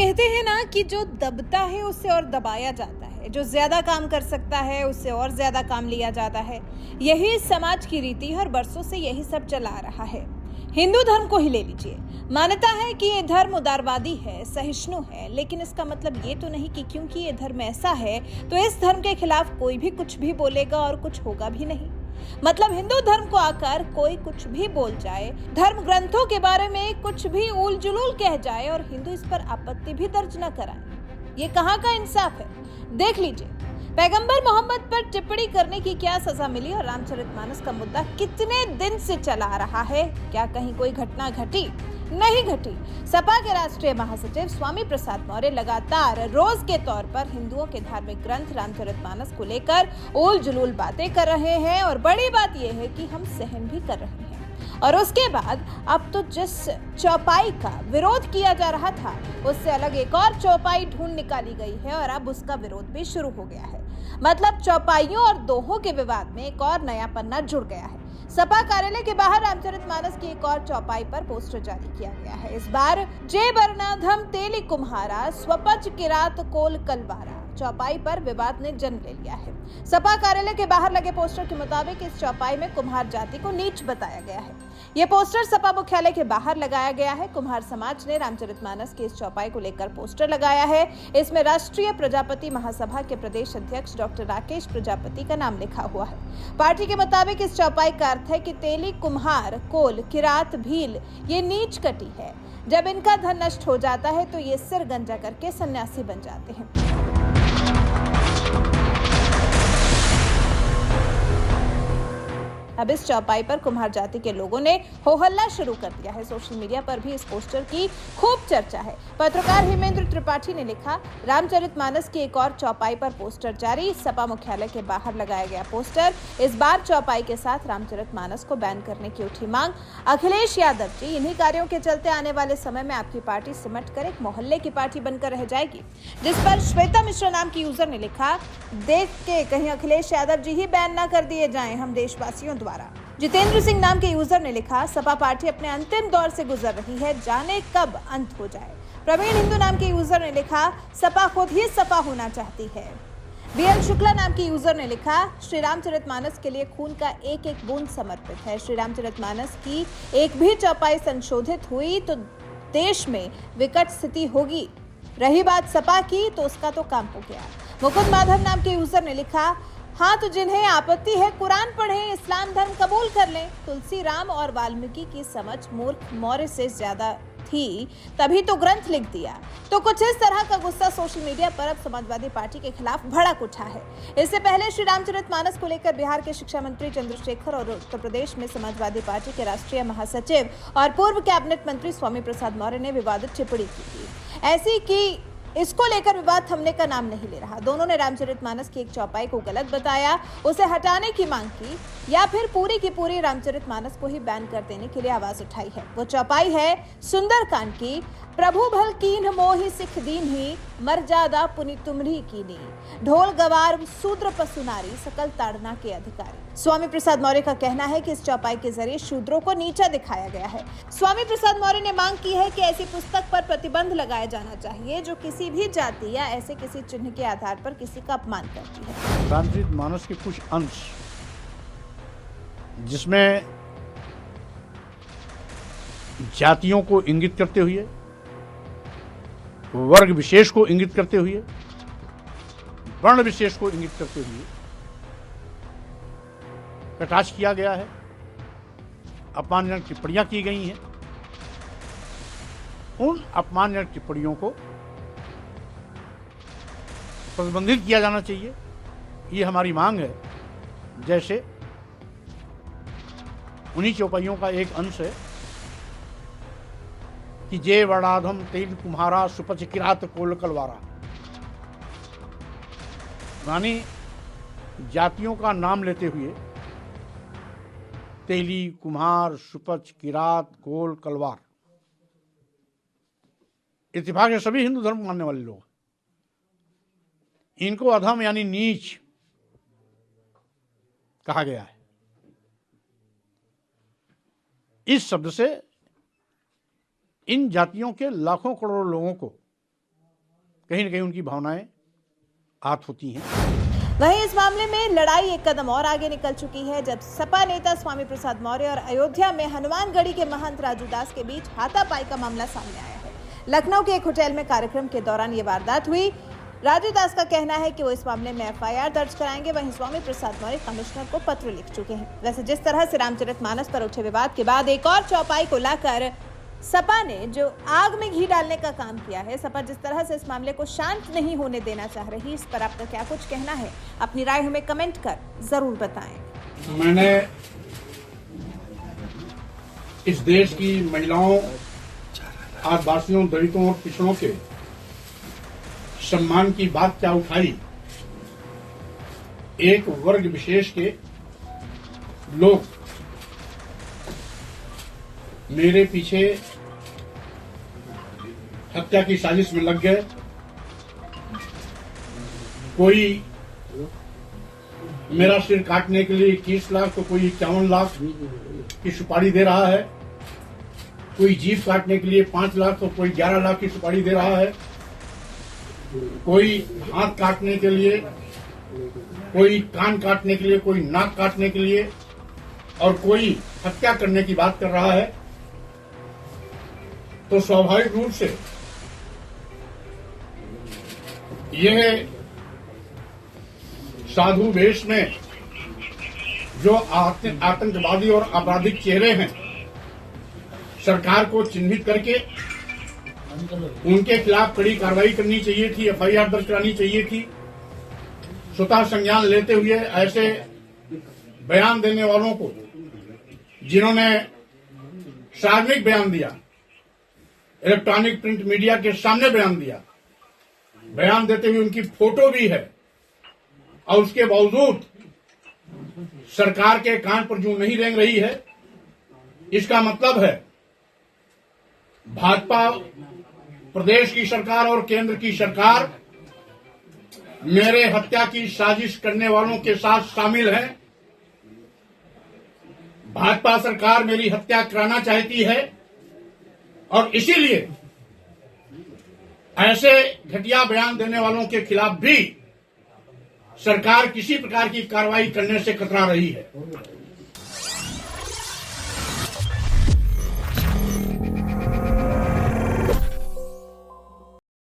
कहते हैं ना कि जो दबता है उससे और दबाया जाता है, जो ज्यादा काम कर सकता है उससे और ज्यादा काम लिया जाता है। यही समाज की रीति हर बरसों से यही सब चला आ रहा है। हिंदू धर्म को ही ले लीजिए। मान्यता है कि ये धर्म उदारवादी है, सहिष्णु है, लेकिन इसका मतलब ये तो नहीं कि क्योंकि ये धर्म ऐसा है तो इस धर्म के खिलाफ कोई भी कुछ भी बोलेगा और कुछ होगा भी नहीं। मतलब हिंदू धर्म को आकर कोई कुछ भी बोल जाए, धर्म ग्रंथों के बारे में कुछ भी उल जुलूल कह जाए और हिंदू इस पर आपत्ति भी दर्ज न कराए। ये कहाँ का इंसाफ है? देख लीजिए, पैगंबर मोहम्मद पर टिप्पणी करने की क्या सजा मिली और रामचरितमानस का मुद्दा कितने दिन से चला आ रहा है। क्या कहीं कोई घटना घटी? नहीं घटी। सपा के राष्ट्रीय महासचिव स्वामी प्रसाद मौर्य लगातार रोज के तौर पर हिंदुओं के धार्मिक ग्रंथ रामचरितमानस को लेकर उल जुलूल बातें कर रहे हैं और बड़ी बात यह है कि हम सहन भी कर रहे हैं। और उसके बाद अब तो जिस चौपाई का विरोध किया जा रहा था उससे अलग एक और चौपाई ढूंढ निकाली गई है और अब उसका विरोध भी शुरू हो गया है। मतलब चौपाइयों और दोहों के विवाद में एक और नया पन्ना जुड़ गया है। सपा कार्यालय के बाहर रामचरितमानस की एक और चौपाई पर पोस्टर जारी किया गया है। इस बार जय बरनाधम तेली कुम्हारा स्वपच किरात कोल कलवारा चौपाई पर विवाद ने जन्म ले लिया है। सपा कार्यालय के बाहर लगे पोस्टर के मुताबिक इस चौपाई में कुम्हार जाति को नीच बताया गया है। यह पोस्टर सपा मुख्यालय के बाहर लगाया गया है। कुम्हार समाज ने रामचरितमानस की इस चौपाई को लेकर पोस्टर लगाया है। इसमें राष्ट्रीय प्रजापति महासभा के प्रदेश अध्यक्ष डॉक्टर राकेश प्रजापति का नाम लिखा हुआ है। पार्टी के मुताबिक इस चौपाई का अर्थ है कि तेली कुम्हार कोल किरात भील ये नीच कटी है। जब इनका धन नष्ट हो जाता है तो ये सिर गंजा करके सन्यासी बन जाते हैं। अब इस चौपाई पर कुम्हार जाति के लोगों ने हो हल्ला शुरू कर दिया है। सोशल मीडिया पर भी इस पोस्टर की खूब चर्चा है। पत्रकार हेमेंद्र त्रिपाठी ने लिखा, रामचरितमानस की एक और चौपाई पर पोस्टर जारी। सपा मुख्यालय के बाहर लगाया गया पोस्टर। इस बार चौपाई के साथ रामचरितमानस को बैन करने की उठी मांग। अखिलेश यादव जी, इन्हीं कार्यों के चलते आने वाले समय में आपकी पार्टी सिमट कर एक मोहल्ले की पार्टी बनकर रह जाएगी। जिस पर श्वेता मिश्रा नाम की यूजर ने लिखा, देख के कहीं अखिलेश यादव जी ही बैन न कर दिए जाएं हम देशवासियों द्वारा। जितेंद्र सिंह नाम के यूजर ने लिखा, सपा पार्टी अपने अंतिम दौर से गुजर रही है, जाने कब अंत हो जाए। प्रवीण हिंदू नाम के यूजर ने लिखा, सपा खुद ही सपा होना चाहती है। बीएल शुक्ला नाम के यूजर ने लिखा, श्री रामचरितमानस के लिए खून का एक एक बूंद समर्पित है। श्री रामचरितमानस की एक भी चौपाई संशोधित हुई तो देश में विकट स्थिति होगी। रही बात सपा की तो उसका तो काम हो गया। मुकुंद माधव नाम के यूजर ने लिखा, हाँ तो जिन्हें आपत्ति है कुरान पढ़ें, इस्लाम धर्म कबूल कर लें। तुलसी राम और वाल्मीकि की समझ मूर्ख मौर्य से ज्यादा थी, तभी तो ग्रंथ लिख दिया। तो कुछ इस तरह का गुस्सा सोशल मीडिया पर अब समाजवादी पार्टी के खिलाफ भड़क उठा है। इससे पहले श्री रामचरितमानस को लेकर बिहार के शिक्षा मंत्री चंद्रशेखर और उत्तर प्रदेश में समाजवादी पार्टी के राष्ट्रीय महासचिव और पूर्व कैबिनेट मंत्री स्वामी प्रसाद मौर्य ने विवादित टिप्पणी की थी, ऐसी कि इसको लेकर विवाद थमने का नाम नहीं ले रहा। दोनों ने रामचरितमानस की एक चौपाई को गलत बताया, उसे हटाने की मांग की या फिर पूरी की पूरी रामचरितमानस को ही बैन कर देने के लिए आवाज उठाई है। वो चौपाई है सुंदरकांड की, प्रभु भल कीन्ह मोहि सिख दीन्ही, मर्यादा पुनि तुमरी कीनी, ढोल गवार शूद्र पशु नारी, सकल ताड़ना के अधिकारी। स्वामी प्रसाद मौर्य का कहना है कि इस चौपाई के जरिए शूद्रों को नीचा दिखाया गया है। स्वामी प्रसाद मौर्य ने मांग की है कि ऐसी पुस्तक पर प्रतिबंध लगाया जाना चाहिए जो किसी भी जाति या ऐसे किसी चिन्ह के आधार पर किसी का अपमान करती है। रामचरितमानस के कुछ अंश जिसमें जातियों को इंगित करते हुए, वर्ग विशेष को इंगित करते हुए, वर्ण विशेष को इंगित करते हुए कटाक्ष किया गया है, अपमानजनक टिप्पणियां की गई हैं। उन अपमानजनक टिप्पणियों को प्रतिबंधित किया जाना चाहिए, ये हमारी मांग है। जैसे उन्हीं चौपाइयों का एक अंश है कि जय वर्णाधम तेल कुम्हारा सुपच किरात कोल कलवारा, यानी जातियों का नाम लेते हुए तेली कुम्हार सुपच किरात कोल कलवार, इत्तेफाक से सभी हिंदू धर्म मानने वाले लोग, इनको अधम यानी नीच कहा गया है। इस शब्द से इन जातियों के लाखों करोड़ों लोगों को कहीं न कहीं उनकी भावनाएं आहत होती हैं। वहीं इस मामले में लड़ाई एक कदम और आगे निकल चुकी है, जब सपा नेता स्वामी प्रसाद मौर्य और अयोध्या में हनुमानगढ़ी के महंत राजू दास के बीच हाथापाई का मामला सामने आया है। लखनऊ के एक होटल में कार्यक्रम के दौरान ये वारदात हुई। राजू दास का कहना है कि वो इस मामले में एफआईआर दर्ज कराएंगे। वहीं स्वामी प्रसाद मौर्य कमिश्नर को पत्र लिख चुके हैं। वैसे जिस तरह से रामचरितमानस पर उठे विवाद के बाद एक और चौपाई को लाकर सपा ने जो आग में घी डालने का काम किया है, सपा जिस तरह से इस मामले को शांत नहीं होने देना चाह रही, इस पर आपका क्या कुछ कहना है? अपनी राय हमें कमेंट कर जरूर बताएं। मैंने इस देश की महिलाओं, आदिवासियों, दलितों और पिछड़ों के सम्मान की बात क्या उठाई, एक वर्ग विशेष के लोग मेरे पीछे हत्या की साजिश में लग गए। कोई मेरा सिर काटने के लिए 21 लाख तो कोई 51 लाख की सुपारी दे रहा है। कोई जीभ काटने के लिए 5 लाख तो कोई 11 लाख की सुपारी दे रहा है। कोई हाथ काटने के लिए, कोई कान काटने के लिए, कोई नाक काटने के लिए और कोई हत्या करने की बात कर रहा है। तो स्वाभाविक रूप से यह साधु वेश में जो आतंकवादी और आपराधिक चेहरे हैं, सरकार को चिन्हित करके उनके खिलाफ कड़ी कार्रवाई करनी चाहिए थी, एफआईआर दर्ज करानी चाहिए थी। स्वतः संज्ञान लेते हुए ऐसे बयान देने वालों को, जिन्होंने सार्वजनिक बयान दिया, इलेक्ट्रॉनिक प्रिंट मीडिया के सामने बयान दिया, बयान देते हुए उनकी फोटो भी है, और उसके बावजूद सरकार के कान पर जूं नहीं रेंग रही है, इसका मतलब है भाजपा प्रदेश की सरकार और केंद्र की सरकार मेरे हत्या की साजिश करने वालों के साथ शामिल है। भाजपा सरकार मेरी हत्या कराना चाहती है और इसीलिए ऐसे घटिया बयान देने वालों के खिलाफ भी सरकार किसी प्रकार की कार्रवाई करने से कतरा रही है।